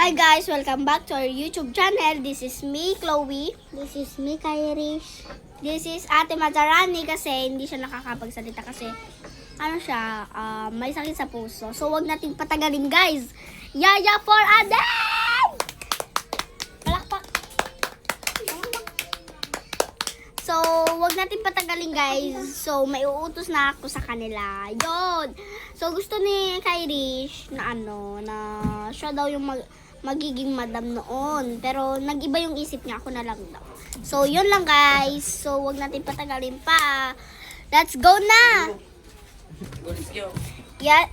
Hi guys, welcome back to our YouTube channel. This is me, Chloe. This is me, Kairish. This is Ate Mazarani kasi hindi siya nakakapagsalita kasi may sakit sa puso. So wag nating patagalin guys. Yaya for a day! Palakpak. So wag nating patagalin guys. So may uutos na ako sa kanila. Yon. So gusto ni Kairish na na siya daw yung magiging madam noon. Pero nag-iba yung isip niya, ako na lang daw. So, yun lang guys. So, wag natin patagalin pa. Let's go na!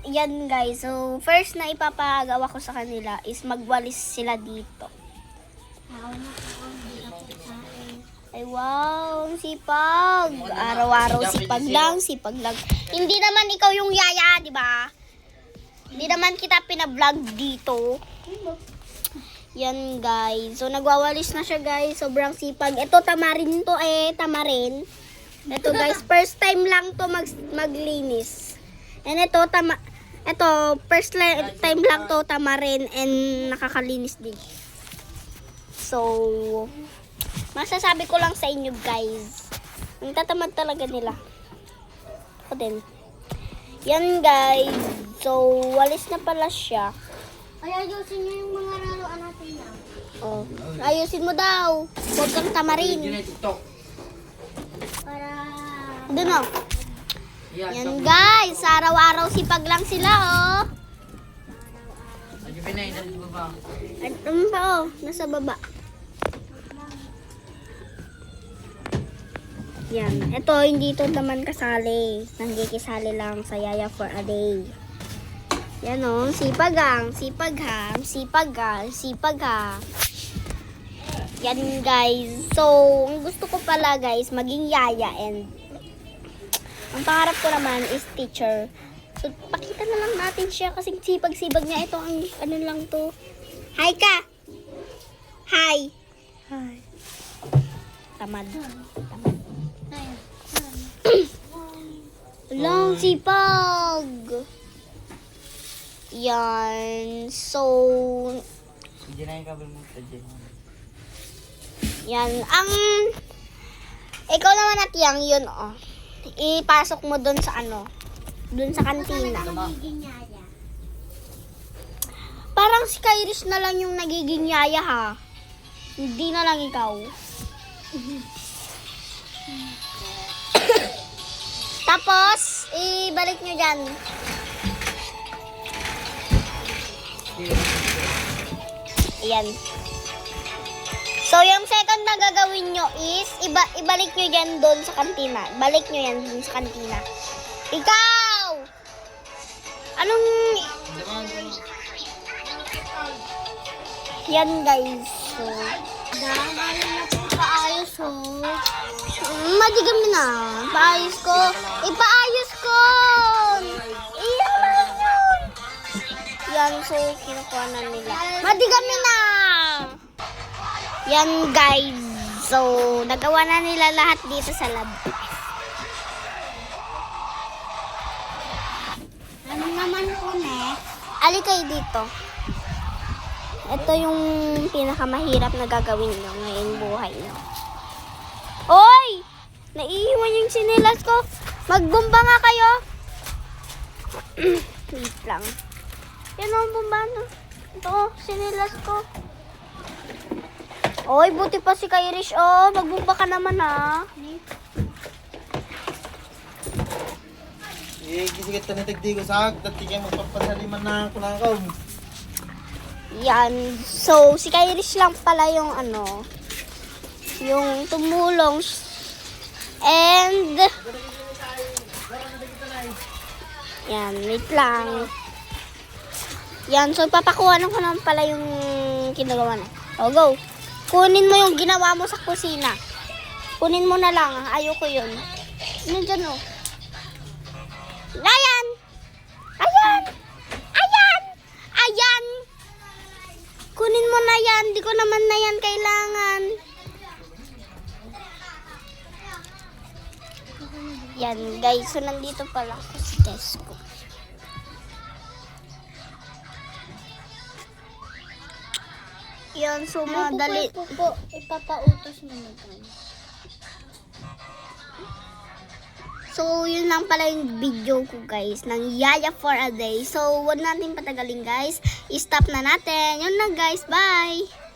Yan guys. So, first na ipapagawa ko sa kanila is magwalis sila dito. Ay wow, ang sipag. Araw-araw sipag lang. Hindi naman ikaw yung yaya, di ba? Hindi naman kita pina-vlog dito. Yan guys. So nagwawalis na siya guys. Sobrang sipag. Ito tamarin to tamarin. Ito guys, first time lang to maglinis. And ito first time lang to tamarin and nakakalinis din. So masasabi ko lang sa inyo guys. Ang tatamad talaga nila. Ako din. Yan guys. So walis na pala siya. Ay, ayusin niyo yung mga laruan natin na. Oh, ayusin mo daw. Huwag kang tamarin. Para... Doon Yan guys, araw-araw sipag lang sila nasa baba. Yan, ito hindi to naman kasali. Nangkikisali lang sa Yaya for a day. Yan sipag ha. Yan guys. So, ang gusto ko pala guys, maging yaya and ang pangarap ko naman is teacher. So, pakita na lang natin siya kasi sipag-sipag niya. Ito ang lang to. Hi ka! Hi! Hi. Tamad. Lang sipag! Yan. So, yan. Ikaw naman at yun ipasok mo dun sa dun sa kantina. Parang si Kairish na lang yung nagiging yaya ha. Hindi na lang ikaw. Tapos, ibalik nyo dyan. Ayan. So, yung second na gagawin nyo is, ibalik nyo yan doon sa kantina. Balik nyo yan doon sa kantina. Ikaw! Anong... Yan, guys. So, paayos Madigam na. Paayos ko. Ipaayos ko! Iyan yun! Yan, so kinukuha na nila. Madigami na! Yan guys. So, nagawa na nila lahat dito sa lab. Ano naman po, Ali kayo dito. Ito yung pinakamahirap na gagawin nyo ngayong buhay nyo. Oy! Naiiwan yung sinilas ko. Magbomba nga kayo. Wait lang. Yan ang bumbano. Ito, sinilas ko. Oy, buti pa si Kairish. Magbumba ka naman Gisigat ka na tagdi ko sa dati kayo magpapasaliman na kulakaw. Yan. So, si Kairish lang pala yung yung tumulong. And, yan, wait lang. Yan, so ipapakuha ko naman pala yung kinagawa na. Go. Kunin mo yung ginawa mo sa kusina. Kunin mo na lang. Ayoko yun. Nandiyan Ayan! Ayan! Ayan! Ayan! Kunin mo na yan. Di ko naman na yan kailangan. Yan guys. So nandito pala ako sa Tesco. Yan, so madali. Po, ipapautos mo na tayo. So, yun lang pala yung video ko guys, ng Yaya for a Day. So, wag natin patagalin guys. I-stop na natin. Yun lang guys, bye!